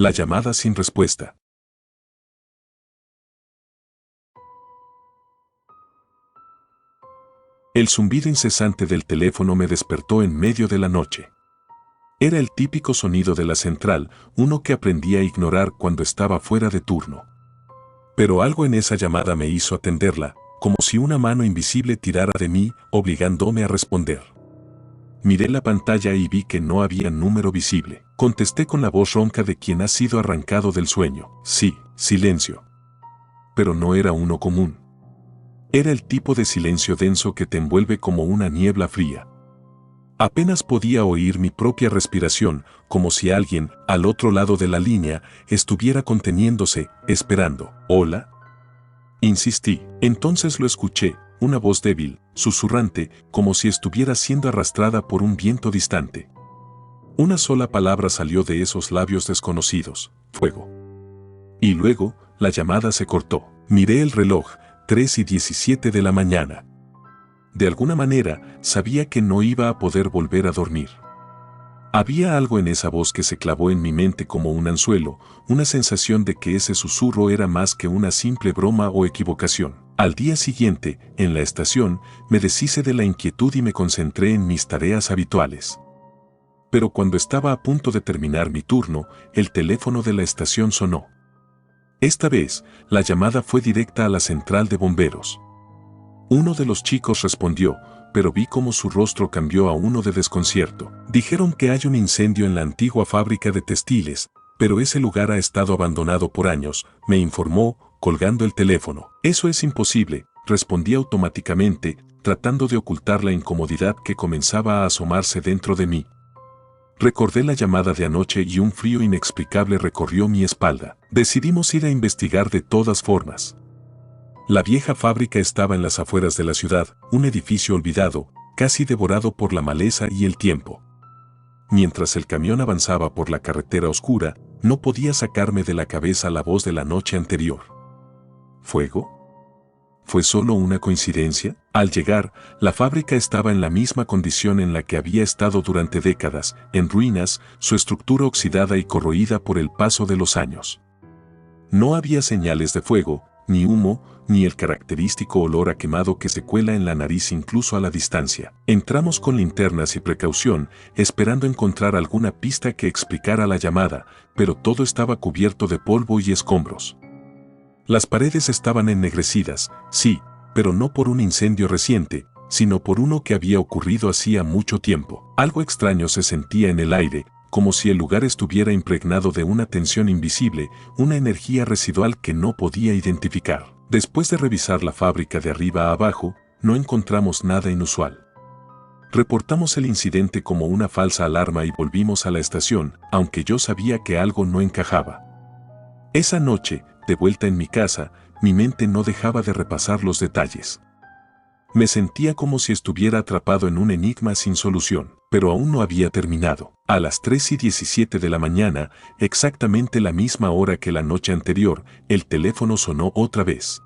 La llamada sin respuesta. El zumbido incesante del teléfono me despertó en medio de la noche. Era el típico sonido de la central, uno que aprendí a ignorar cuando estaba fuera de turno. Pero algo en esa llamada me hizo atenderla, como si una mano invisible tirara de mí, obligándome a responder. Miré la pantalla y vi que no había número visible. Contesté con la voz ronca de quien ha sido arrancado del sueño. Sí, silencio. Pero no era uno común. Era el tipo de silencio denso que te envuelve como una niebla fría. Apenas podía oír mi propia respiración, como si alguien, al otro lado de la línea, estuviera conteniéndose, esperando. ¿Hola? Insistí. Entonces lo escuché, una voz débil, susurrante, como si estuviera siendo arrastrada por un viento distante. Una sola palabra salió de esos labios desconocidos: fuego. Y luego, la llamada se cortó. Miré el reloj, 3:17 de la mañana. De alguna manera, sabía que no iba a poder volver a dormir. Había algo en esa voz que se clavó en mi mente como un anzuelo, una sensación de que ese susurro era más que una simple broma o equivocación. Al día siguiente, en la estación, me deshice de la inquietud y me concentré en mis tareas habituales. Pero cuando estaba a punto de terminar mi turno, el teléfono de la estación sonó. Esta vez, la llamada fue directa a la central de bomberos. Uno de los chicos respondió, pero vi cómo su rostro cambió a uno de desconcierto. Dijeron que hay un incendio en la antigua fábrica de textiles, pero ese lugar ha estado abandonado por años, me informó, colgando el teléfono. Eso es imposible, respondí automáticamente, tratando de ocultar la incomodidad que comenzaba a asomarse dentro de mí. Recordé la llamada de anoche y un frío inexplicable recorrió mi espalda. Decidimos ir a investigar de todas formas. La vieja fábrica estaba en las afueras de la ciudad, un edificio olvidado, casi devorado por la maleza y el tiempo. Mientras el camión avanzaba por la carretera oscura, no podía sacarme de la cabeza la voz de la noche anterior. ¿Fuego? ¿Fue solo una coincidencia? Al llegar, la fábrica estaba en la misma condición en la que había estado durante décadas, en ruinas, su estructura oxidada y corroída por el paso de los años. No había señales de fuego, ni humo, ni el característico olor a quemado que se cuela en la nariz incluso a la distancia. Entramos con linternas y precaución, esperando encontrar alguna pista que explicara la llamada, pero todo estaba cubierto de polvo y escombros. Las paredes estaban ennegrecidas, sí, pero no por un incendio reciente, sino por uno que había ocurrido hacía mucho tiempo. Algo extraño se sentía en el aire, como si el lugar estuviera impregnado de una tensión invisible, una energía residual que no podía identificar. Después de revisar la fábrica de arriba a abajo, no encontramos nada inusual. Reportamos el incidente como una falsa alarma y volvimos a la estación, aunque yo sabía que algo no encajaba. Esa noche, de vuelta en mi casa, mi mente no dejaba de repasar los detalles. Me sentía como si estuviera atrapado en un enigma sin solución, pero aún no había terminado. A las 3:17 de la mañana, exactamente la misma hora que la noche anterior, el teléfono sonó otra vez.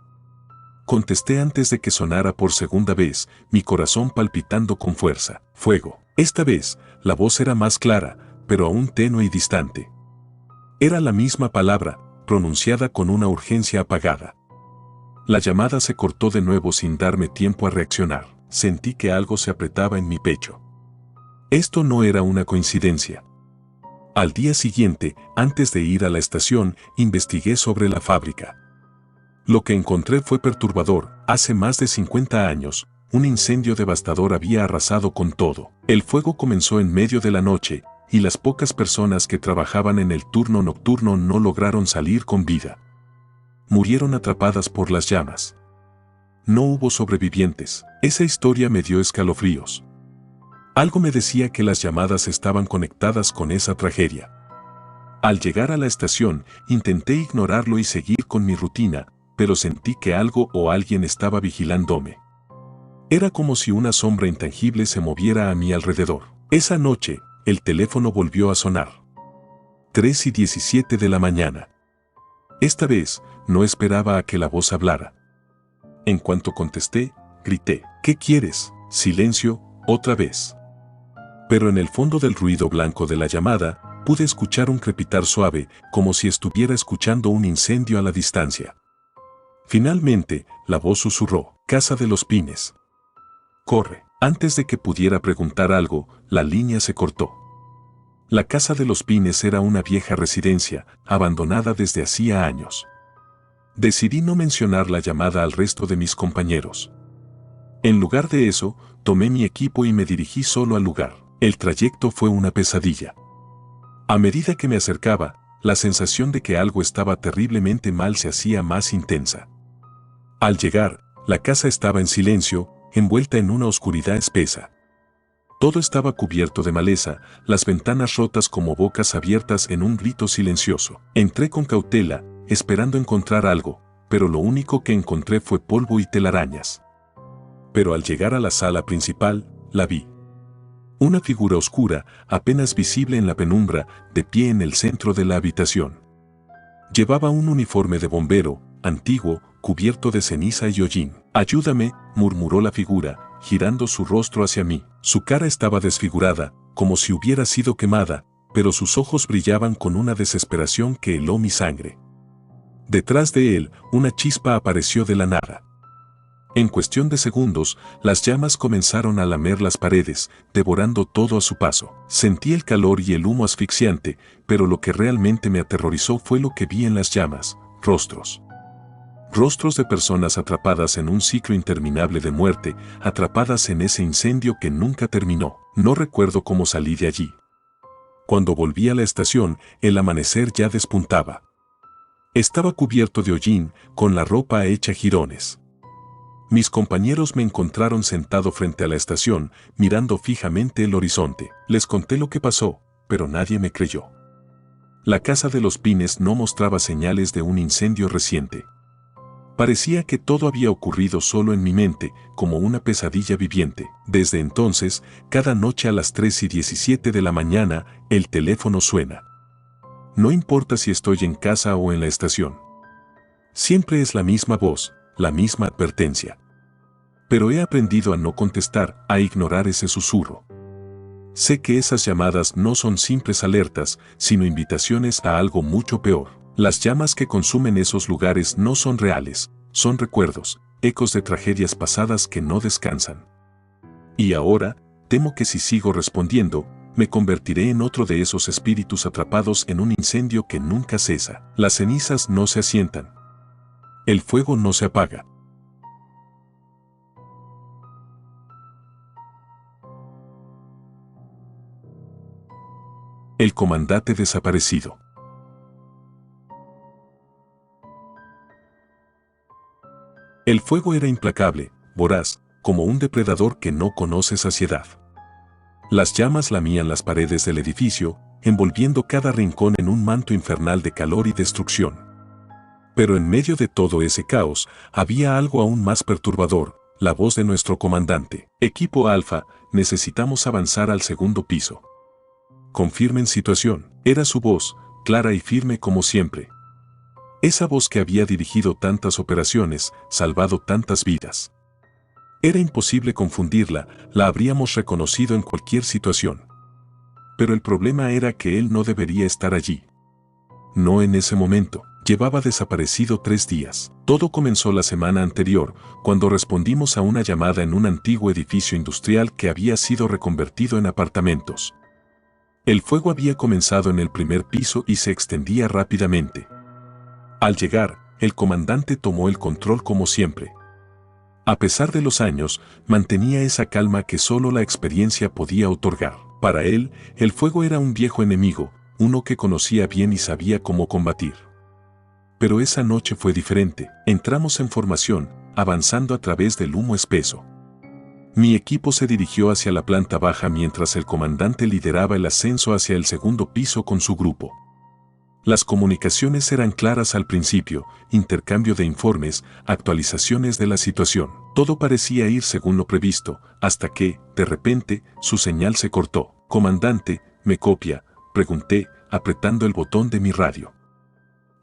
Contesté antes de que sonara por segunda vez, mi corazón palpitando con fuerza. Fuego. Esta vez, la voz era más clara, pero aún tenue y distante. Era la misma palabra, pronunciada con una urgencia apagada. La llamada se cortó de nuevo sin darme tiempo a reaccionar. Sentí que algo se apretaba en mi pecho. Esto no era una coincidencia. Al día siguiente, antes de ir a la estación, investigué sobre la fábrica. Lo que encontré fue perturbador. Hace más de 50 años, un incendio devastador había arrasado con todo. El fuego comenzó en medio de la noche, y las pocas personas que trabajaban en el turno nocturno no lograron salir con vida. Murieron atrapadas por las llamas. No hubo sobrevivientes. Esa historia me dio escalofríos. Algo me decía que las llamadas estaban conectadas con esa tragedia. Al llegar a la estación, intenté ignorarlo y seguir con mi rutina, pero sentí que algo o alguien estaba vigilándome. Era como si una sombra intangible se moviera a mi alrededor. Esa noche, el teléfono volvió a sonar. 3:17 de la mañana. Esta vez, no esperaba a que la voz hablara. En cuanto contesté, grité: ¿qué quieres? Silencio, otra vez. Pero en el fondo del ruido blanco de la llamada, Pude escuchar un crepitar suave, como si estuviera escuchando un incendio a la distancia. Finalmente, la voz susurró: Casa de los Pines. Corre. Antes de que pudiera preguntar algo, la línea se cortó. La Casa de los Pines era una vieja residencia, abandonada desde hacía años. Decidí no mencionar la llamada al resto de mis compañeros. En lugar de eso, tomé mi equipo y me dirigí solo al lugar. El trayecto fue una pesadilla. A medida que me acercaba, la sensación de que algo estaba terriblemente mal se hacía más intensa. Al llegar, la casa estaba en silencio, envuelta en una oscuridad espesa. Todo estaba cubierto de maleza, las ventanas rotas como bocas abiertas en un grito silencioso. Entré con cautela, esperando encontrar algo, pero lo único que encontré fue polvo y telarañas. Pero al llegar a la sala principal, la vi. Una figura oscura, apenas visible en la penumbra, de pie en el centro de la habitación. Llevaba un uniforme de bombero, antiguo, cubierto de ceniza y hollín. «Ayúdame», murmuró la figura, girando su rostro hacia mí. Su cara estaba desfigurada, como si hubiera sido quemada, pero sus ojos brillaban con una desesperación que heló mi sangre. Detrás de él, una chispa apareció de la nada. En cuestión de segundos, las llamas comenzaron a lamer las paredes, devorando todo a su paso. Sentí el calor y el humo asfixiante, pero lo que realmente me aterrorizó fue lo que vi en las llamas: rostros. Rostros de personas atrapadas en un ciclo interminable de muerte, atrapadas en ese incendio que nunca terminó. No recuerdo cómo salí de allí. Cuando volví a la estación, el amanecer ya despuntaba. Estaba cubierto de hollín, con la ropa hecha jirones. Mis compañeros me encontraron sentado frente a la estación, mirando fijamente el horizonte. Les conté lo que pasó, pero nadie me creyó. La Casa de los Pines no mostraba señales de un incendio reciente. Parecía que todo había ocurrido solo en mi mente, como una pesadilla viviente. Desde entonces, cada noche a las 3:17 de la mañana, el teléfono suena. No importa si estoy en casa o en la estación. Siempre es la misma voz, la misma advertencia. Pero he aprendido a no contestar, a ignorar ese susurro. Sé que esas llamadas no son simples alertas, sino invitaciones a algo mucho peor. Las llamas que consumen esos lugares no son reales, son recuerdos, ecos de tragedias pasadas que no descansan. Y ahora, temo que si sigo respondiendo, me convertiré en otro de esos espíritus atrapados en un incendio que nunca cesa. Las cenizas no se asientan. El fuego no se apaga. El comandante desaparecido. El fuego era implacable, voraz, como un depredador que no conoce saciedad. Las llamas lamían las paredes del edificio, envolviendo cada rincón en un manto infernal de calor y destrucción. Pero en medio de todo ese caos, había algo aún más perturbador: la voz de nuestro comandante. Equipo Alfa, necesitamos avanzar al segundo piso. Confirmen situación. Era su voz, clara y firme como siempre. Esa voz que había dirigido tantas operaciones, salvado tantas vidas. Era imposible confundirla, la habríamos reconocido en cualquier situación. Pero el problema era que él no debería estar allí. No en ese momento. Llevaba desaparecido 3 días. Todo comenzó la semana anterior, cuando respondimos a una llamada en un antiguo edificio industrial que había sido reconvertido en apartamentos. El fuego había comenzado en el primer piso y se extendía rápidamente. Al llegar, el comandante tomó el control como siempre. A pesar de los años, mantenía esa calma que solo la experiencia podía otorgar. Para él, el fuego era un viejo enemigo, uno que conocía bien y sabía cómo combatir. Pero esa noche fue diferente. Entramos en formación, avanzando a través del humo espeso. Mi equipo se dirigió hacia la planta baja mientras el comandante lideraba el ascenso hacia el segundo piso con su grupo. Las comunicaciones eran claras al principio: intercambio de informes, actualizaciones de la situación. Todo parecía ir según lo previsto, hasta que, de repente, su señal se cortó. «Comandante, ¿me copia?», pregunté, apretando el botón de mi radio.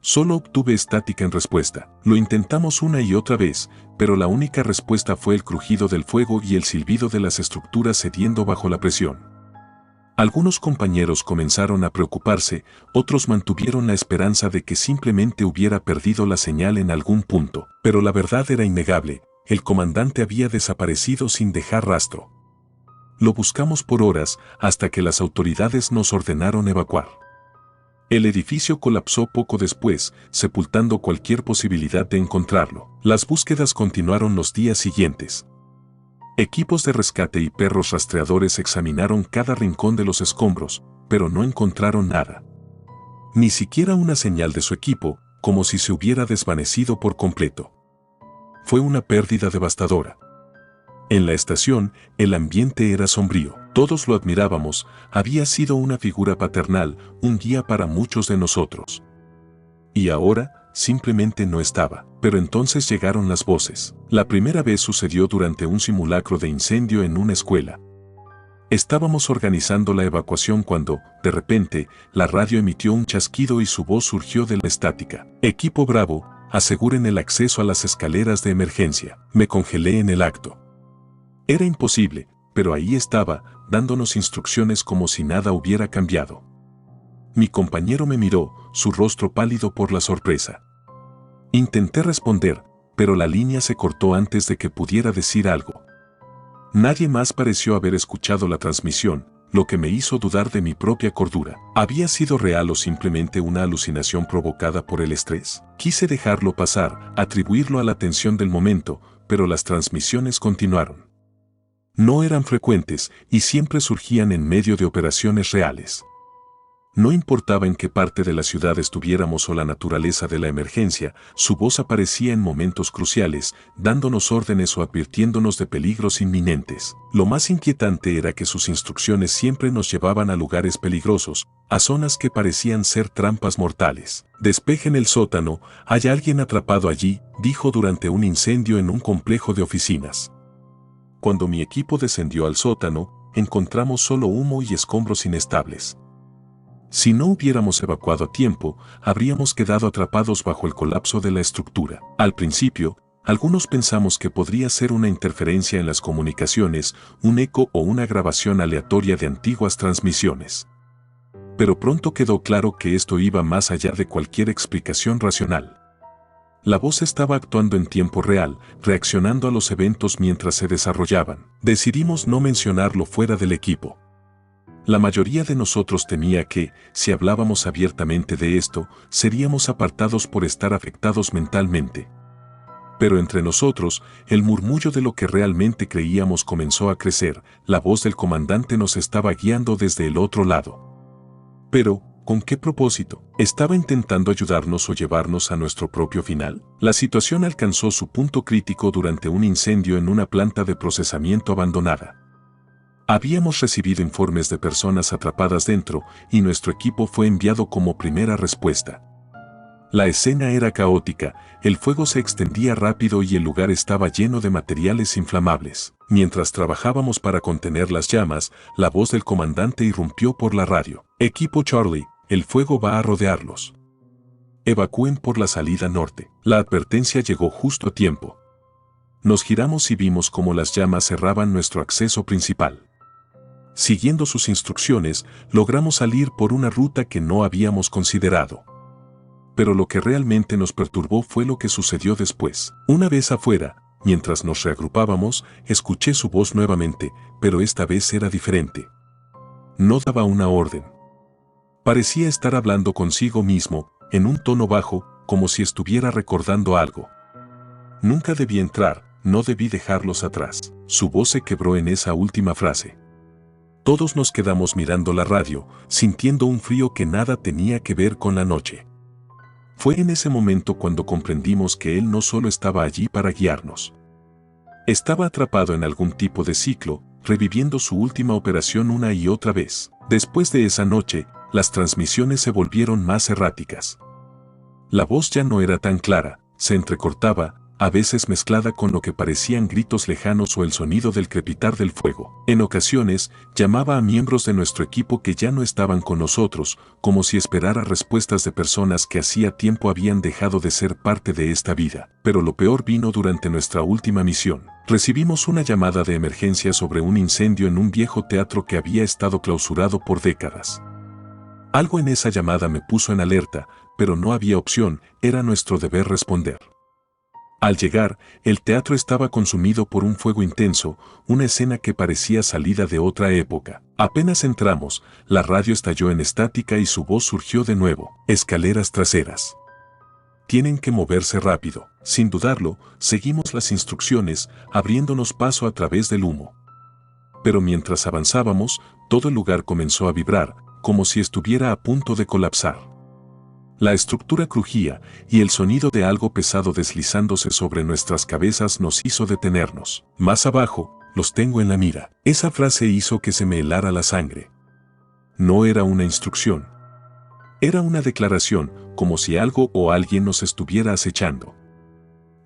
Solo obtuve estática en respuesta. Lo intentamos una y otra vez, pero la única respuesta fue el crujido del fuego y el silbido de las estructuras cediendo bajo la presión. Algunos compañeros comenzaron a preocuparse, otros mantuvieron la esperanza de que simplemente hubiera perdido la señal en algún punto, pero la verdad era innegable, el comandante había desaparecido sin dejar rastro. Lo buscamos por horas hasta que las autoridades nos ordenaron evacuar. El edificio colapsó poco después, sepultando cualquier posibilidad de encontrarlo. Las búsquedas continuaron los días siguientes. Equipos de rescate y perros rastreadores examinaron cada rincón de los escombros, pero no encontraron nada. Ni siquiera una señal de su equipo, como si se hubiera desvanecido por completo. Fue una pérdida devastadora. En la estación, el ambiente era sombrío. Todos lo admirábamos, había sido una figura paternal, un guía para muchos de nosotros. Y ahora, simplemente no estaba. Pero entonces llegaron las voces. La primera vez sucedió durante un simulacro de incendio en una escuela. Estábamos organizando la evacuación cuando, de repente, la radio emitió un chasquido y su voz surgió de la estática. Equipo Bravo, aseguren el acceso a las escaleras de emergencia. Me congelé en el acto. Era imposible, pero ahí estaba, dándonos instrucciones como si nada hubiera cambiado. Mi compañero me miró, su rostro pálido por la sorpresa. Intenté responder, pero la línea se cortó antes de que pudiera decir algo. Nadie más pareció haber escuchado la transmisión, lo que me hizo dudar de mi propia cordura. ¿Había sido real o simplemente una alucinación provocada por el estrés? Quise dejarlo pasar, atribuirlo a la tensión del momento, pero las transmisiones continuaron. No eran frecuentes y siempre surgían en medio de operaciones reales. No importaba en qué parte de la ciudad estuviéramos o la naturaleza de la emergencia, su voz aparecía en momentos cruciales, dándonos órdenes o advirtiéndonos de peligros inminentes. Lo más inquietante era que sus instrucciones siempre nos llevaban a lugares peligrosos, a zonas que parecían ser trampas mortales. Despejen el sótano, hay alguien atrapado allí, dijo durante un incendio en un complejo de oficinas. Cuando mi equipo descendió al sótano, encontramos solo humo y escombros inestables. Si no hubiéramos evacuado a tiempo, habríamos quedado atrapados bajo el colapso de la estructura. Al principio, algunos pensamos que podría ser una interferencia en las comunicaciones, un eco o una grabación aleatoria de antiguas transmisiones. Pero pronto quedó claro que esto iba más allá de cualquier explicación racional. La voz estaba actuando en tiempo real, reaccionando a los eventos mientras se desarrollaban. Decidimos no mencionarlo fuera del equipo. La mayoría de nosotros temía que, si hablábamos abiertamente de esto, seríamos apartados por estar afectados mentalmente. Pero entre nosotros, el murmullo de lo que realmente creíamos comenzó a crecer, la voz del comandante nos estaba guiando desde el otro lado. Pero, ¿con qué propósito? ¿Estaba intentando ayudarnos o llevarnos a nuestro propio final? La situación alcanzó su punto crítico durante un incendio en una planta de procesamiento abandonada. Habíamos recibido informes de personas atrapadas dentro y nuestro equipo fue enviado como primera respuesta. La escena era caótica, el fuego se extendía rápido y el lugar estaba lleno de materiales inflamables. Mientras trabajábamos para contener las llamas, la voz del comandante irrumpió por la radio. Equipo Charlie, el fuego va a rodearlos. Evacúen por la salida norte. La advertencia llegó justo a tiempo. Nos giramos y vimos cómo las llamas cerraban nuestro acceso principal. Siguiendo sus instrucciones, logramos salir por una ruta que no habíamos considerado. Pero lo que realmente nos perturbó fue lo que sucedió después. Una vez afuera, mientras nos reagrupábamos, escuché su voz nuevamente, pero esta vez era diferente. No daba una orden. Parecía estar hablando consigo mismo, en un tono bajo, como si estuviera recordando algo. Nunca debí entrar, no debí dejarlos atrás. Su voz se quebró en esa última frase. Todos nos quedamos mirando la radio, sintiendo un frío que nada tenía que ver con la noche. Fue en ese momento cuando comprendimos que él no solo estaba allí para guiarnos. Estaba atrapado en algún tipo de ciclo, reviviendo su última operación una y otra vez. Después de esa noche, las transmisiones se volvieron más erráticas. La voz ya no era tan clara, se entrecortaba, a veces mezclada con lo que parecían gritos lejanos o el sonido del crepitar del fuego. En ocasiones, llamaba a miembros de nuestro equipo que ya no estaban con nosotros, como si esperara respuestas de personas que hacía tiempo habían dejado de ser parte de esta vida. Pero lo peor vino durante nuestra última misión. Recibimos una llamada de emergencia sobre un incendio en un viejo teatro que había estado clausurado por décadas. Algo en esa llamada me puso en alerta, pero no había opción, era nuestro deber responder. Al llegar, el teatro estaba consumido por un fuego intenso, una escena que parecía salida de otra época. Apenas entramos, la radio estalló en estática y su voz surgió de nuevo. Escaleras traseras. Tienen que moverse rápido. Sin dudarlo, seguimos las instrucciones, abriéndonos paso a través del humo. Pero mientras avanzábamos, todo el lugar comenzó a vibrar, como si estuviera a punto de colapsar. La estructura crujía y el sonido de algo pesado deslizándose sobre nuestras cabezas nos hizo detenernos. Más abajo, los tengo en la mira. Esa frase hizo que se me helara la sangre. No era una instrucción. Era una declaración, como si algo o alguien nos estuviera acechando.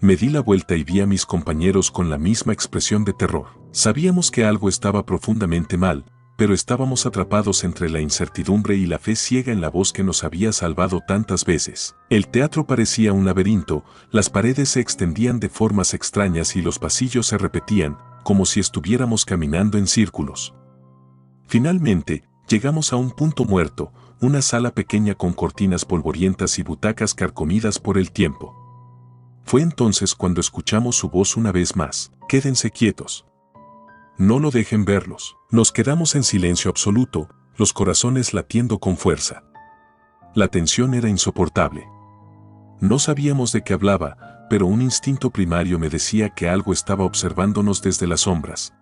Me di la vuelta y vi a mis compañeros con la misma expresión de terror. Sabíamos que algo estaba profundamente mal, pero estábamos atrapados entre la incertidumbre y la fe ciega en la voz que nos había salvado tantas veces. El teatro parecía un laberinto, las paredes se extendían de formas extrañas y los pasillos se repetían, como si estuviéramos caminando en círculos. Finalmente, llegamos a un punto muerto, una sala pequeña con cortinas polvorientas y butacas carcomidas por el tiempo. Fue entonces cuando escuchamos su voz una vez más. Quédense quietos. No lo dejen verlos. Nos quedamos en silencio absoluto, los corazones latiendo con fuerza. La tensión era insoportable. No sabíamos de qué hablaba, pero un instinto primario me decía que algo estaba observándonos desde las sombras.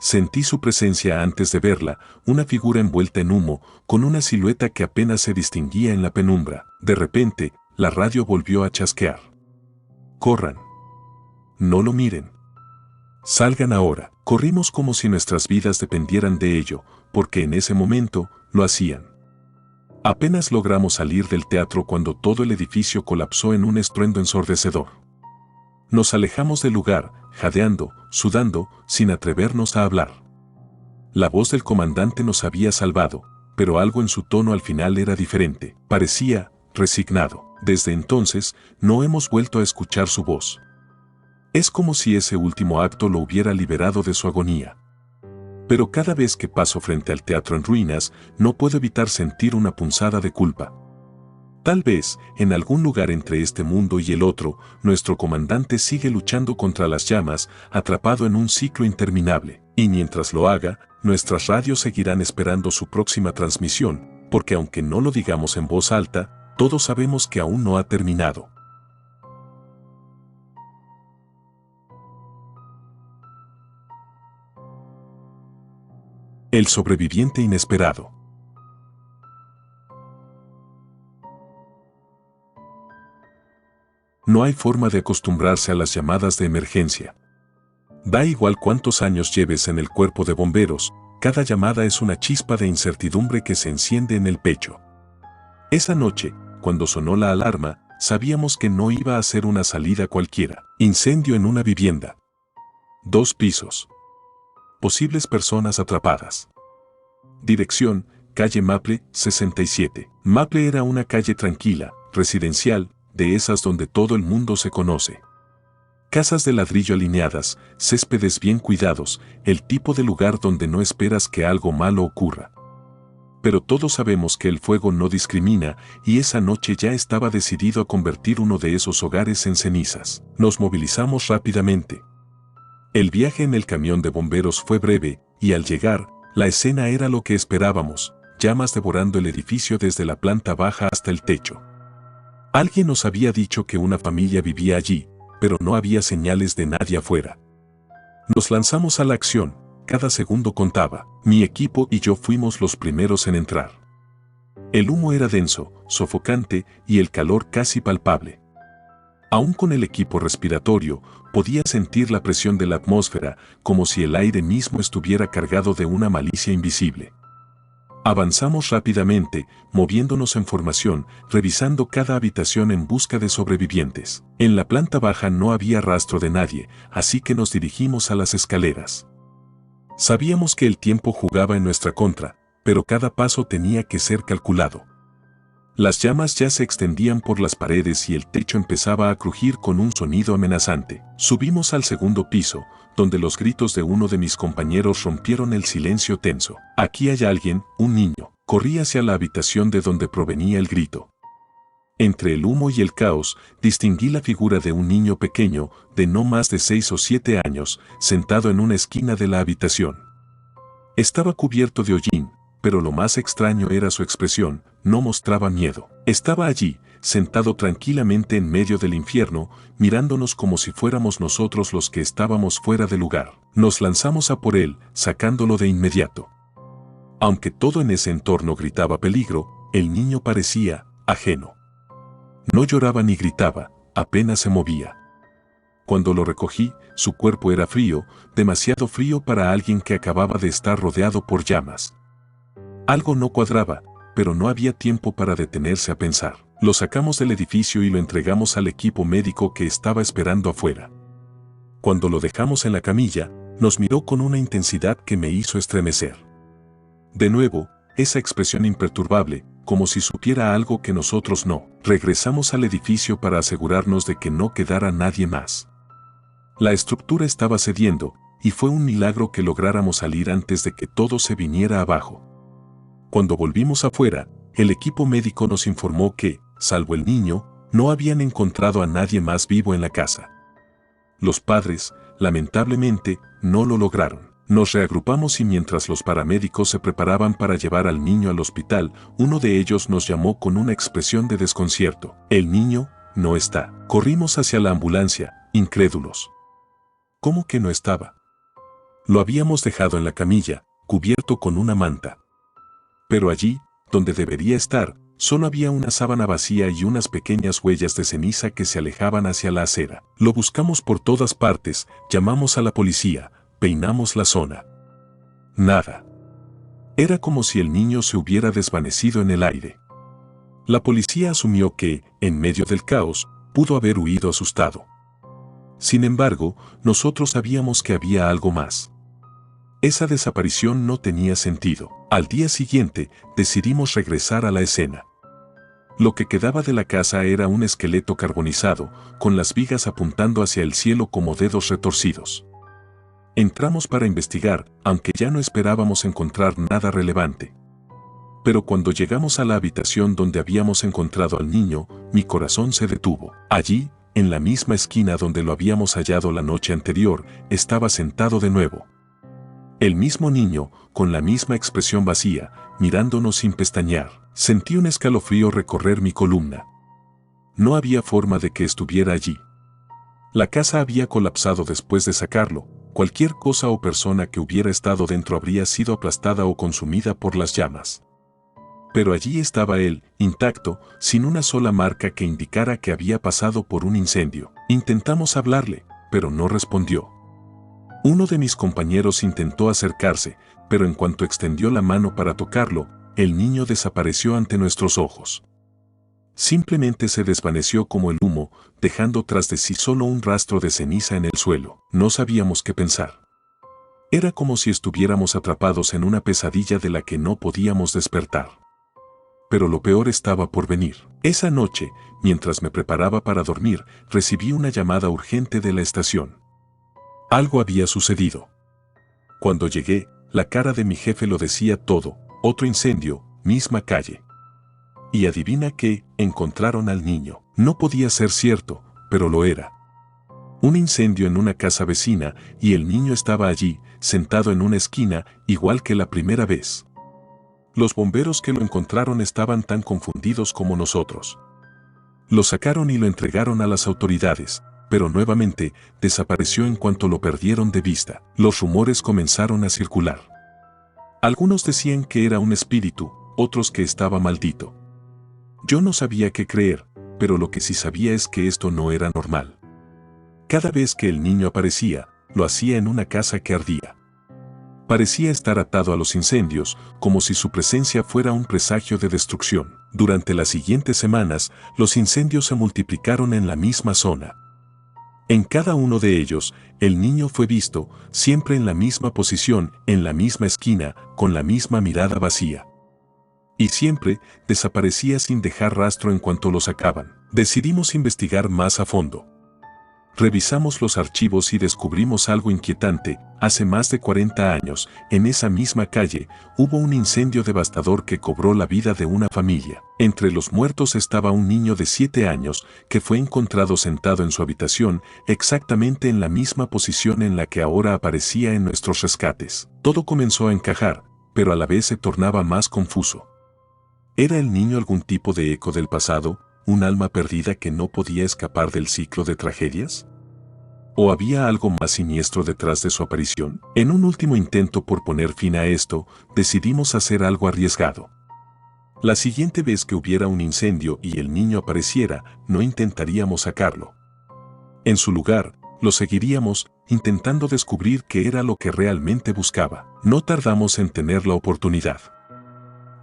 Sentí su presencia antes de verla, una figura envuelta en humo, con una silueta que apenas se distinguía en la penumbra. De repente, la radio volvió a chasquear. Corran. No lo miren. Salgan ahora. Corrimos como si nuestras vidas dependieran de ello, porque en ese momento, lo hacían. Apenas logramos salir del teatro cuando todo el edificio colapsó en un estruendo ensordecedor. Nos alejamos del lugar, jadeando, sudando, sin atrevernos a hablar. La voz del comandante nos había salvado, pero algo en su tono al final era diferente. Parecía resignado. Desde entonces, no hemos vuelto a escuchar su voz. Es como si ese último acto lo hubiera liberado de su agonía. Pero cada vez que paso frente al teatro en ruinas, no puedo evitar sentir una punzada de culpa. Tal vez, en algún lugar entre este mundo y el otro, nuestro comandante sigue luchando contra las llamas, atrapado en un ciclo interminable. Y mientras lo haga, nuestras radios seguirán esperando su próxima transmisión, porque aunque no lo digamos en voz alta, todos sabemos que aún no ha terminado. El sobreviviente inesperado. No hay forma de acostumbrarse a las llamadas de emergencia. Da igual cuántos años lleves en el cuerpo de bomberos, cada llamada es una chispa de incertidumbre que se enciende en el pecho. Esa noche, cuando sonó la alarma, sabíamos que no iba a ser una salida cualquiera. Incendio en una vivienda. 2 pisos. Posibles personas atrapadas. Dirección, calle Maple, 67. Maple era una calle tranquila, residencial, de esas donde todo el mundo se conoce. Casas de ladrillo alineadas, céspedes bien cuidados, el tipo de lugar donde no esperas que algo malo ocurra. Pero todos sabemos que el fuego no discrimina y esa noche ya estaba decidido a convertir uno de esos hogares en cenizas. Nos movilizamos rápidamente. El viaje en el camión de bomberos fue breve, y al llegar, la escena era lo que esperábamos, llamas devorando el edificio desde la planta baja hasta el techo. Alguien nos había dicho que una familia vivía allí, pero no había señales de nadie afuera. Nos lanzamos a la acción, cada segundo contaba. Mi equipo y yo fuimos los primeros en entrar. El humo era denso, sofocante y el calor casi palpable. Aún con el equipo respiratorio, podía sentir la presión de la atmósfera, como si el aire mismo estuviera cargado de una malicia invisible. Avanzamos rápidamente, moviéndonos en formación, revisando cada habitación en busca de sobrevivientes. En la planta baja no había rastro de nadie, así que nos dirigimos a las escaleras. Sabíamos que el tiempo jugaba en nuestra contra, pero cada paso tenía que ser calculado. Las llamas ya se extendían por las paredes y el techo empezaba a crujir con un sonido amenazante. Subimos al segundo piso, donde los gritos de uno de mis compañeros rompieron el silencio tenso. «Aquí hay alguien», un niño. Corrí hacia la habitación de donde provenía el grito. Entre el humo y el caos, distinguí la figura de un niño pequeño, de no más de 6 o 7 años, sentado en una esquina de la habitación. Estaba cubierto de hollín, pero lo más extraño era su expresión, no mostraba miedo. Estaba allí, sentado tranquilamente en medio del infierno, mirándonos como si fuéramos nosotros los que estábamos fuera de lugar. Nos lanzamos a por él, sacándolo de inmediato. Aunque todo en ese entorno gritaba peligro, el niño parecía ajeno. No lloraba ni gritaba, apenas se movía. Cuando lo recogí, su cuerpo era frío, demasiado frío para alguien que acababa de estar rodeado por llamas. Algo no cuadraba, pero no había tiempo para detenerse a pensar. Lo sacamos del edificio y lo entregamos al equipo médico que estaba esperando afuera. Cuando lo dejamos en la camilla, nos miró con una intensidad que me hizo estremecer. De nuevo, esa expresión imperturbable, como si supiera algo que nosotros no. Regresamos al edificio para asegurarnos de que no quedara nadie más. La estructura estaba cediendo, y fue un milagro que lográramos salir antes de que todo se viniera abajo. Cuando volvimos afuera, el equipo médico nos informó que, salvo el niño, no habían encontrado a nadie más vivo en la casa. Los padres, lamentablemente, no lo lograron. Nos reagrupamos y mientras los paramédicos se preparaban para llevar al niño al hospital, uno de ellos nos llamó con una expresión de desconcierto. «El niño no está». Corrimos hacia la ambulancia, incrédulos. ¿Cómo que no estaba? Lo habíamos dejado en la camilla, cubierto con una manta. Pero allí, donde debería estar, solo había una sábana vacía y unas pequeñas huellas de ceniza que se alejaban hacia la acera. Lo buscamos por todas partes, llamamos a la policía, peinamos la zona. Nada. Era como si el niño se hubiera desvanecido en el aire. La policía asumió que, en medio del caos, pudo haber huido asustado. Sin embargo, nosotros sabíamos que había algo más. Esa desaparición no tenía sentido. Al día siguiente, decidimos regresar a la escena. Lo que quedaba de la casa era un esqueleto carbonizado, con las vigas apuntando hacia el cielo como dedos retorcidos. Entramos para investigar, aunque ya no esperábamos encontrar nada relevante. Pero cuando llegamos a la habitación donde habíamos encontrado al niño, mi corazón se detuvo. Allí, en la misma esquina donde lo habíamos hallado la noche anterior, estaba sentado de nuevo. El mismo niño, con la misma expresión vacía, mirándonos sin pestañear. Sentí un escalofrío recorrer mi columna. No había forma de que estuviera allí. La casa había colapsado después de sacarlo. Cualquier cosa o persona que hubiera estado dentro habría sido aplastada o consumida por las llamas. Pero allí estaba él, intacto, sin una sola marca que indicara que había pasado por un incendio. Intentamos hablarle, pero no respondió. Uno de mis compañeros intentó acercarse, pero en cuanto extendió la mano para tocarlo, el niño desapareció ante nuestros ojos. Simplemente se desvaneció como el humo, dejando tras de sí solo un rastro de ceniza en el suelo. No sabíamos qué pensar. Era como si estuviéramos atrapados en una pesadilla de la que no podíamos despertar. Pero lo peor estaba por venir. Esa noche, mientras me preparaba para dormir, recibí una llamada urgente de la estación. Algo había sucedido. Cuando llegué, la cara de mi jefe lo decía todo: otro incendio, misma calle. Y adivina qué, encontraron al niño. No podía ser cierto, pero lo era. Un incendio en una casa vecina y el niño estaba allí, sentado en una esquina, igual que la primera vez. Los bomberos que lo encontraron estaban tan confundidos como nosotros. Lo sacaron y lo entregaron a las autoridades, pero nuevamente desapareció en cuanto lo perdieron de vista. Los rumores comenzaron a circular. Algunos decían que era un espíritu, otros que estaba maldito. Yo no sabía qué creer, pero lo que sí sabía es que esto no era normal. Cada vez que el niño aparecía, lo hacía en una casa que ardía. Parecía estar atado a los incendios, como si su presencia fuera un presagio de destrucción. Durante las siguientes semanas, los incendios se multiplicaron en la misma zona. En cada uno de ellos, el niño fue visto, siempre en la misma posición, en la misma esquina, con la misma mirada vacía. Y siempre desaparecía sin dejar rastro en cuanto lo sacaban. Decidimos investigar más a fondo. Revisamos los archivos y descubrimos algo inquietante. Hace más de 40 años, en esa misma calle, hubo un incendio devastador que cobró la vida de una familia. Entre los muertos estaba un niño de 7 años que fue encontrado sentado en su habitación, exactamente en la misma posición en la que ahora aparecía en nuestros rescates. Todo comenzó a encajar, pero a la vez se tornaba más confuso. ¿Era el niño algún tipo de eco del pasado, un alma perdida que no podía escapar del ciclo de tragedias? ¿O había algo más siniestro detrás de su aparición? En un último intento por poner fin a esto, decidimos hacer algo arriesgado. La siguiente vez que hubiera un incendio y el niño apareciera, no intentaríamos sacarlo. En su lugar, lo seguiríamos, intentando descubrir qué era lo que realmente buscaba. No tardamos en tener la oportunidad.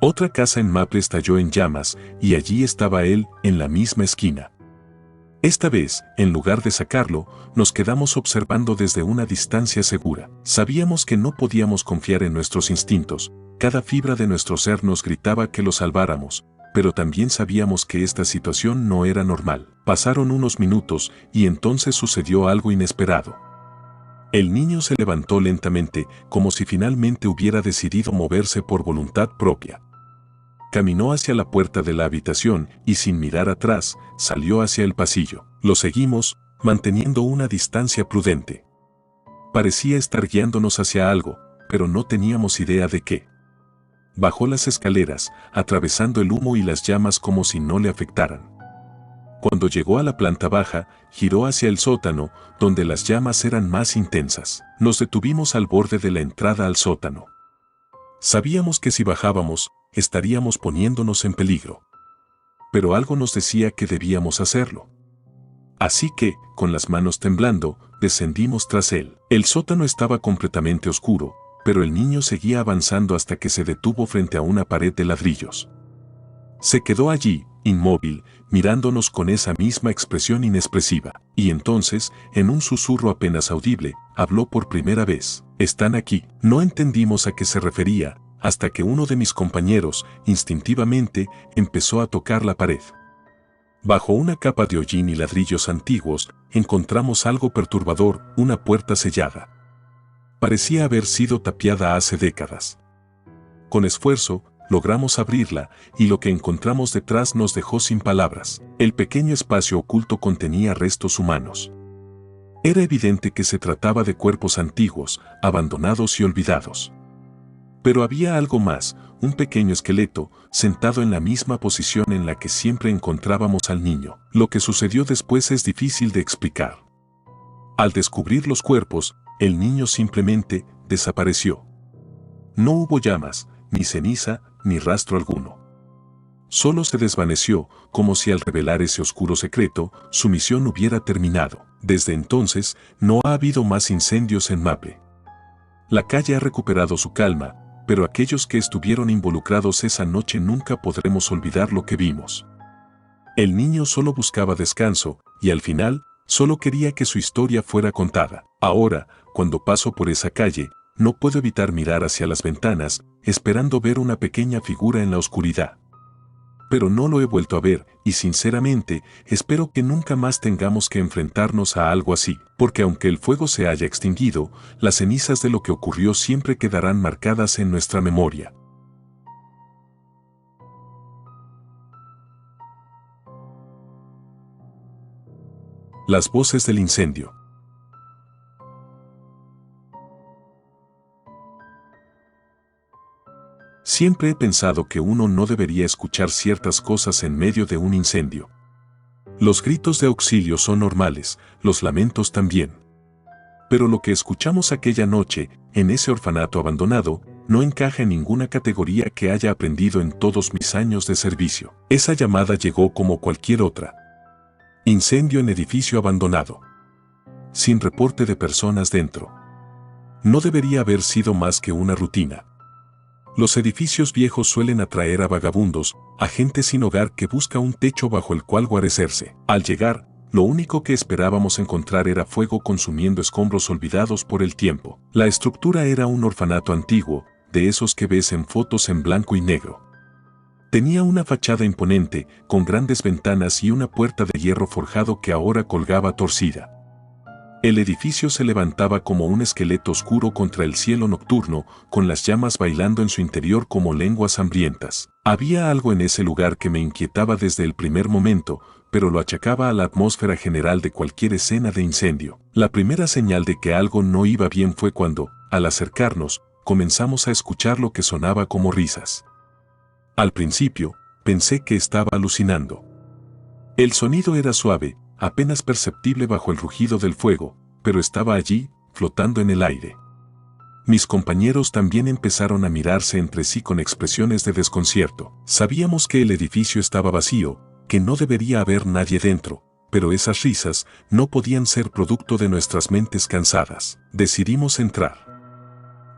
Otra casa en Maple estalló en llamas y allí estaba él, en la misma esquina. Esta vez, en lugar de sacarlo, nos quedamos observando desde una distancia segura. Sabíamos que no podíamos confiar en nuestros instintos, cada fibra de nuestro ser nos gritaba que lo salváramos, pero también sabíamos que esta situación no era normal. Pasaron unos minutos y entonces sucedió algo inesperado. El niño se levantó lentamente, como si finalmente hubiera decidido moverse por voluntad propia. Caminó hacia la puerta de la habitación y sin mirar atrás, salió hacia el pasillo. Lo seguimos, manteniendo una distancia prudente. Parecía estar guiándonos hacia algo, pero no teníamos idea de qué. Bajó las escaleras, atravesando el humo y las llamas como si no le afectaran. Cuando llegó a la planta baja, giró hacia el sótano, donde las llamas eran más intensas. Nos detuvimos al borde de la entrada al sótano. Sabíamos que si bajábamos, estaríamos poniéndonos en peligro. Pero algo nos decía que debíamos hacerlo. Así que, con las manos temblando, descendimos tras él. El sótano estaba completamente oscuro, pero el niño seguía avanzando hasta que se detuvo frente a una pared de ladrillos. Se quedó allí, inmóvil, mirándonos con esa misma expresión inexpresiva. Y entonces, en un susurro apenas audible, habló por primera vez. «Están aquí». No entendimos a qué se refería, hasta que uno de mis compañeros, instintivamente, empezó a tocar la pared. Bajo una capa de hollín y ladrillos antiguos, encontramos algo perturbador, una puerta sellada. Parecía haber sido tapiada hace décadas. Con esfuerzo, logramos abrirla, y lo que encontramos detrás nos dejó sin palabras. El pequeño espacio oculto contenía restos humanos. Era evidente que se trataba de cuerpos antiguos, abandonados y olvidados. Pero había algo más, un pequeño esqueleto, sentado en la misma posición en la que siempre encontrábamos al niño. Lo que sucedió después es difícil de explicar. Al descubrir los cuerpos, el niño simplemente desapareció. No hubo llamas, ni ceniza, ni rastro alguno. Solo se desvaneció, como si al revelar ese oscuro secreto, su misión hubiera terminado. Desde entonces, no ha habido más incendios en Maple. La calle ha recuperado su calma, pero aquellos que estuvieron involucrados esa noche nunca podremos olvidar lo que vimos. El niño solo buscaba descanso, y al final, solo quería que su historia fuera contada. Ahora, cuando paso por esa calle, no puedo evitar mirar hacia las ventanas, esperando ver una pequeña figura en la oscuridad. Pero no lo he vuelto a ver, y sinceramente, espero que nunca más tengamos que enfrentarnos a algo así, porque aunque el fuego se haya extinguido, las cenizas de lo que ocurrió siempre quedarán marcadas en nuestra memoria. Las voces del incendio. Siempre he pensado que uno no debería escuchar ciertas cosas en medio de un incendio. Los gritos de auxilio son normales, los lamentos también. Pero lo que escuchamos aquella noche, en ese orfanato abandonado, no encaja en ninguna categoría que haya aprendido en todos mis años de servicio. Esa llamada llegó como cualquier otra. Incendio en edificio abandonado. Sin reporte de personas dentro. No debería haber sido más que una rutina. Los edificios viejos suelen atraer a vagabundos, a gente sin hogar que busca un techo bajo el cual guarecerse. Al llegar, lo único que esperábamos encontrar era fuego consumiendo escombros olvidados por el tiempo. La estructura era un orfanato antiguo, de esos que ves en fotos en blanco y negro. Tenía una fachada imponente, con grandes ventanas y una puerta de hierro forjado que ahora colgaba torcida. El edificio se levantaba como un esqueleto oscuro contra el cielo nocturno, con las llamas bailando en su interior como lenguas hambrientas. Había algo en ese lugar que me inquietaba desde el primer momento, pero lo achacaba a la atmósfera general de cualquier escena de incendio. La primera señal de que algo no iba bien fue cuando, al acercarnos, comenzamos a escuchar lo que sonaba como risas. Al principio, pensé que estaba alucinando. El sonido era suave, apenas perceptible bajo el rugido del fuego, pero estaba allí, flotando en el aire. Mis compañeros también empezaron a mirarse entre sí con expresiones de desconcierto. Sabíamos que el edificio estaba vacío, que no debería haber nadie dentro, pero esas risas no podían ser producto de nuestras mentes cansadas. Decidimos entrar.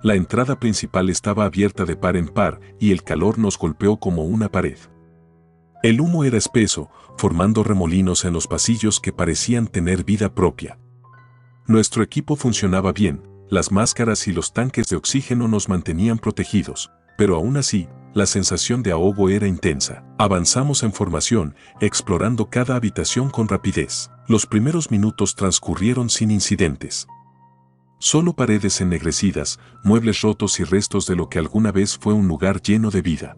La entrada principal estaba abierta de par en par y el calor nos golpeó como una pared. El humo era espeso, formando remolinos en los pasillos que parecían tener vida propia. Nuestro equipo funcionaba bien, las máscaras y los tanques de oxígeno nos mantenían protegidos, pero aún así, la sensación de ahogo era intensa. Avanzamos en formación, explorando cada habitación con rapidez. Los primeros minutos transcurrieron sin incidentes. Solo paredes ennegrecidas, muebles rotos y restos de lo que alguna vez fue un lugar lleno de vida.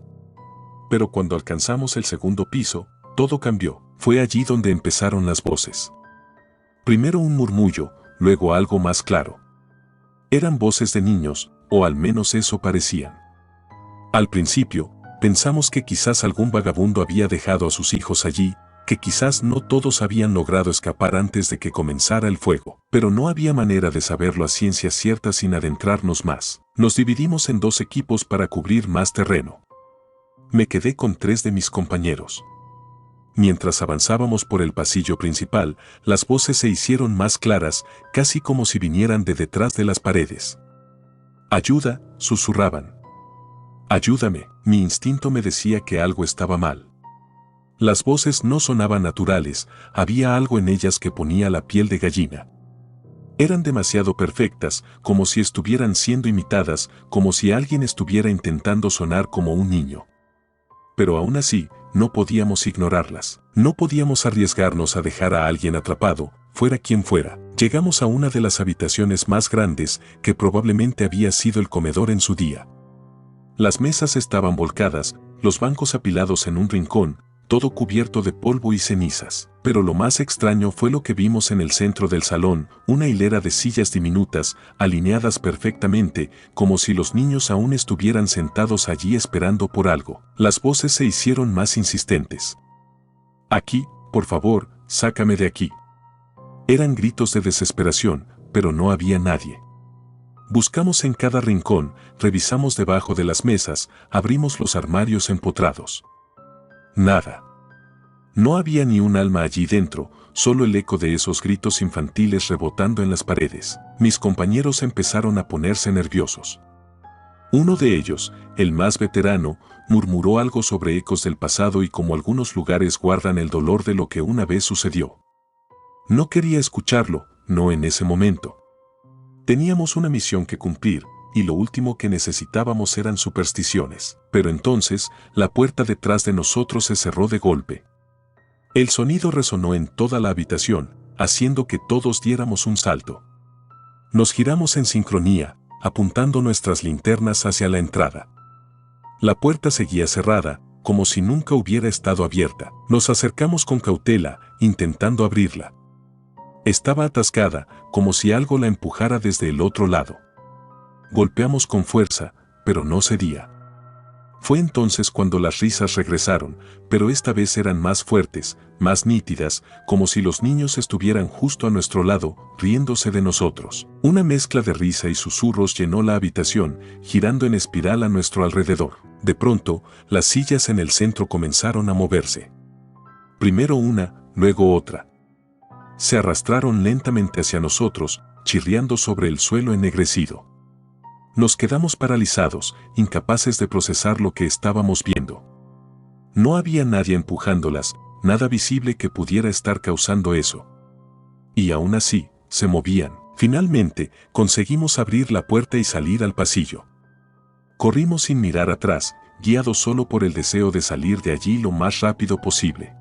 Pero cuando alcanzamos el segundo piso, todo cambió. Fue allí donde empezaron las voces. Primero un murmullo, luego algo más claro. Eran voces de niños, o al menos eso parecían. Al principio, pensamos que quizás algún vagabundo había dejado a sus hijos allí, que quizás no todos habían logrado escapar antes de que comenzara el fuego. Pero no había manera de saberlo a ciencia cierta sin adentrarnos más. Nos dividimos en 2 equipos para cubrir más terreno. Me quedé con 3 de mis compañeros. Mientras avanzábamos por el pasillo principal, las voces se hicieron más claras, casi como si vinieran de detrás de las paredes. «Ayuda», susurraban. «Ayúdame», mi instinto me decía que algo estaba mal. Las voces no sonaban naturales, había algo en ellas que ponía la piel de gallina. Eran demasiado perfectas, como si estuvieran siendo imitadas, como si alguien estuviera intentando sonar como un niño. Pero aún así, no podíamos ignorarlas. No podíamos arriesgarnos a dejar a alguien atrapado, fuera quien fuera. Llegamos a una de las habitaciones más grandes, que probablemente había sido el comedor en su día. Las mesas estaban volcadas, los bancos apilados en un rincón, todo cubierto de polvo y cenizas. Pero lo más extraño fue lo que vimos en el centro del salón, una hilera de sillas diminutas, alineadas perfectamente, como si los niños aún estuvieran sentados allí esperando por algo. Las voces se hicieron más insistentes. «Aquí, por favor, sácame de aquí». Eran gritos de desesperación, pero no había nadie. Buscamos en cada rincón, revisamos debajo de las mesas, abrimos los armarios empotrados. Nada. No había ni un alma allí dentro, solo el eco de esos gritos infantiles rebotando en las paredes. Mis compañeros empezaron a ponerse nerviosos. Uno de ellos, el más veterano, murmuró algo sobre ecos del pasado y cómo algunos lugares guardan el dolor de lo que una vez sucedió. No quería escucharlo, no en ese momento. Teníamos una misión que cumplir, y lo último que necesitábamos eran supersticiones. Pero entonces, la puerta detrás de nosotros se cerró de golpe. El sonido resonó en toda la habitación, haciendo que todos diéramos un salto. Nos giramos en sincronía, apuntando nuestras linternas hacia la entrada. La puerta seguía cerrada, como si nunca hubiera estado abierta. Nos acercamos con cautela, intentando abrirla. Estaba atascada, como si algo la empujara desde el otro lado. Golpeamos con fuerza, pero no cedía. Fue entonces cuando las risas regresaron, pero esta vez eran más fuertes, más nítidas, como si los niños estuvieran justo a nuestro lado, riéndose de nosotros. Una mezcla de risa y susurros llenó la habitación, girando en espiral a nuestro alrededor. De pronto, las sillas en el centro comenzaron a moverse. Primero una, luego otra. Se arrastraron lentamente hacia nosotros, chirriando sobre el suelo ennegrecido. Nos quedamos paralizados, incapaces de procesar lo que estábamos viendo. No había nadie empujándolas, nada visible que pudiera estar causando eso. Y aún así, se movían. Finalmente, conseguimos abrir la puerta y salir al pasillo. Corrimos sin mirar atrás, guiado solo por el deseo de salir de allí lo más rápido posible.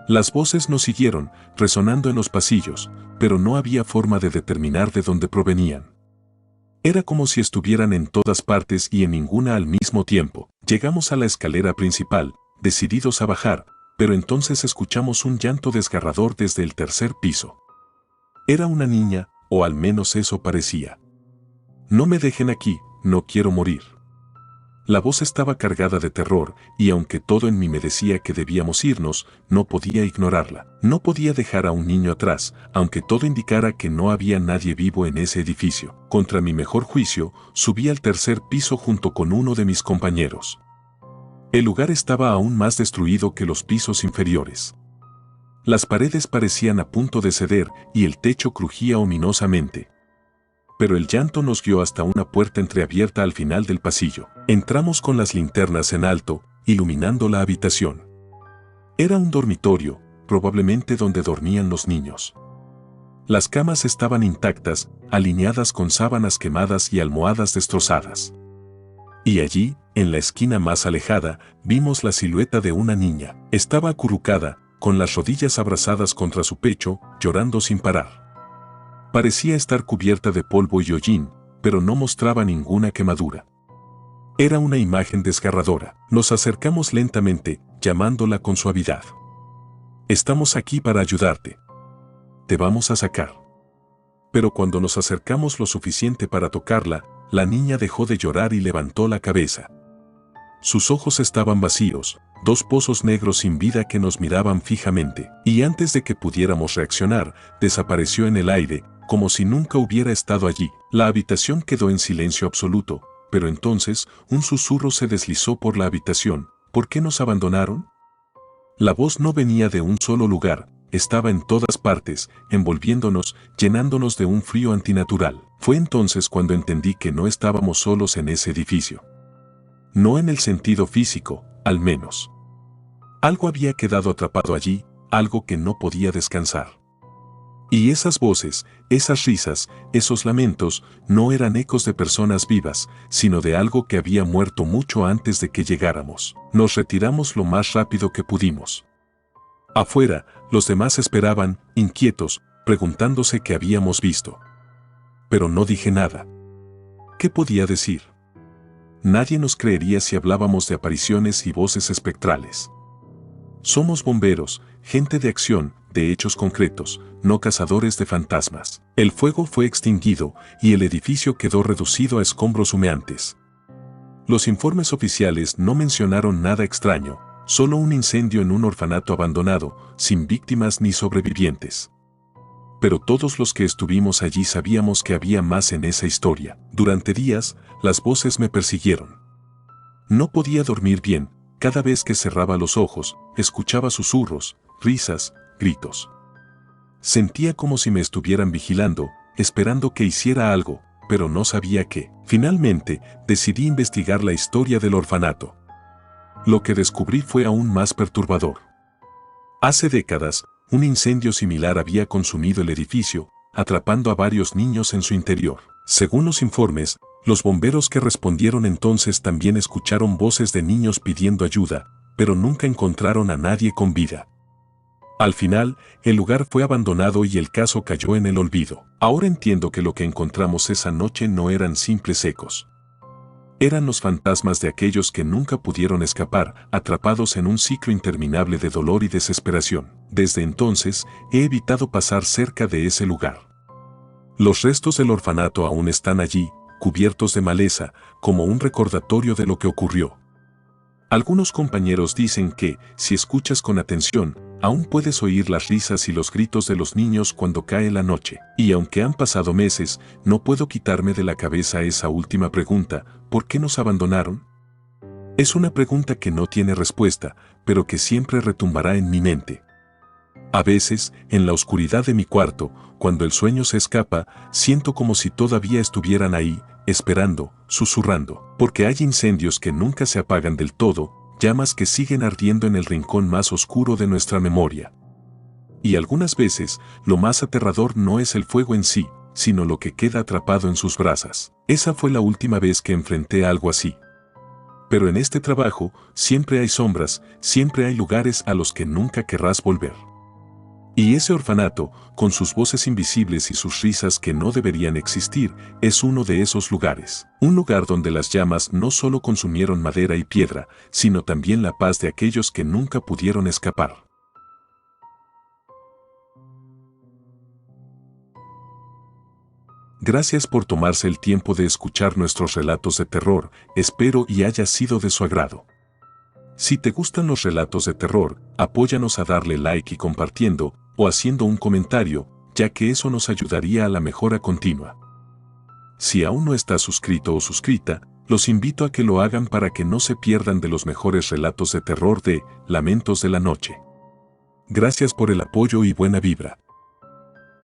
Las voces nos siguieron, resonando en los pasillos, pero no había forma de determinar de dónde provenían. Era como si estuvieran en todas partes y en ninguna al mismo tiempo. Llegamos a la escalera principal, decididos a bajar, pero entonces escuchamos un llanto desgarrador desde el tercer piso. Era una niña, o al menos eso parecía. «No me dejen aquí, no quiero morir». La voz estaba cargada de terror, y aunque todo en mí me decía que debíamos irnos, no podía ignorarla. No podía dejar a un niño atrás, aunque todo indicara que no había nadie vivo en ese edificio. Contra mi mejor juicio, subí al tercer piso junto con uno de mis compañeros. El lugar estaba aún más destruido que los pisos inferiores. Las paredes parecían a punto de ceder y el techo crujía ominosamente. Pero el llanto nos guió hasta una puerta entreabierta al final del pasillo. Entramos con las linternas en alto, iluminando la habitación. Era un dormitorio, probablemente donde dormían los niños. Las camas estaban intactas, alineadas con sábanas quemadas y almohadas destrozadas. Y allí, en la esquina más alejada, vimos la silueta de una niña. Estaba acurrucada, con las rodillas abrazadas contra su pecho, llorando sin parar. Parecía estar cubierta de polvo y hollín, pero no mostraba ninguna quemadura. Era una imagen desgarradora. Nos acercamos lentamente, llamándola con suavidad. «Estamos aquí para ayudarte. Te vamos a sacar». Pero cuando nos acercamos lo suficiente para tocarla, la niña dejó de llorar y levantó la cabeza. Sus ojos estaban vacíos, dos pozos negros sin vida que nos miraban fijamente, y antes de que pudiéramos reaccionar, desapareció en el aire, como si nunca hubiera estado allí. La habitación quedó en silencio absoluto, pero entonces un susurro se deslizó por la habitación. ¿Por qué nos abandonaron? La voz no venía de un solo lugar, estaba en todas partes, envolviéndonos, llenándonos de un frío antinatural. Fue entonces cuando entendí que no estábamos solos en ese edificio. No en el sentido físico, al menos. Algo había quedado atrapado allí, algo que no podía descansar. Y esas voces, esas risas, esos lamentos, no eran ecos de personas vivas, sino de algo que había muerto mucho antes de que llegáramos. Nos retiramos lo más rápido que pudimos. Afuera, los demás esperaban, inquietos, preguntándose qué habíamos visto. Pero no dije nada. ¿Qué podía decir? Nadie nos creería si hablábamos de apariciones y voces espectrales. Somos bomberos, gente de acción, de hechos concretos, no cazadores de fantasmas. El fuego fue extinguido y el edificio quedó reducido a escombros humeantes. Los informes oficiales no mencionaron nada extraño, solo un incendio en un orfanato abandonado, sin víctimas ni sobrevivientes. Pero todos los que estuvimos allí sabíamos que había más en esa historia. Durante días, las voces me persiguieron. No podía dormir bien. Cada vez que cerraba los ojos, escuchaba susurros, risas, gritos. Sentía como si me estuvieran vigilando, esperando que hiciera algo, pero no sabía qué. Finalmente, decidí investigar la historia del orfanato. Lo que descubrí fue aún más perturbador. Hace décadas, un incendio similar había consumido el edificio, atrapando a varios niños en su interior. Según los informes, los bomberos que respondieron entonces también escucharon voces de niños pidiendo ayuda, pero nunca encontraron a nadie con vida. Al final, el lugar fue abandonado y el caso cayó en el olvido. Ahora entiendo que lo que encontramos esa noche no eran simples ecos. Eran los fantasmas de aquellos que nunca pudieron escapar, atrapados en un ciclo interminable de dolor y desesperación. Desde entonces, he evitado pasar cerca de ese lugar. Los restos del orfanato aún están allí, cubiertos de maleza, como un recordatorio de lo que ocurrió. Algunos compañeros dicen que, si escuchas con atención, aún puedes oír las risas y los gritos de los niños cuando cae la noche. Y aunque han pasado meses, no puedo quitarme de la cabeza esa última pregunta: ¿por qué nos abandonaron? Es una pregunta que no tiene respuesta, pero que siempre retumbará en mi mente. A veces, en la oscuridad de mi cuarto, cuando el sueño se escapa, siento como si todavía estuvieran ahí, esperando, susurrando, porque hay incendios que nunca se apagan del todo, llamas que siguen ardiendo en el rincón más oscuro de nuestra memoria. Y algunas veces, lo más aterrador no es el fuego en sí, sino lo que queda atrapado en sus brasas. Esa fue la última vez que enfrenté algo así. Pero en este trabajo siempre hay sombras, siempre hay lugares a los que nunca querrás volver. Y ese orfanato, con sus voces invisibles y sus risas que no deberían existir, es uno de esos lugares. Un lugar donde las llamas no solo consumieron madera y piedra, sino también la paz de aquellos que nunca pudieron escapar. Gracias por tomarse el tiempo de escuchar nuestros relatos de terror, espero y haya sido de su agrado. Si te gustan los relatos de terror, apóyanos a darle like y compartiendo, o haciendo un comentario, ya que eso nos ayudaría a la mejora continua. Si aún no estás suscrito o suscrita, los invito a que lo hagan para que no se pierdan de los mejores relatos de terror de Lamentos de la Noche. Gracias por el apoyo y buena vibra.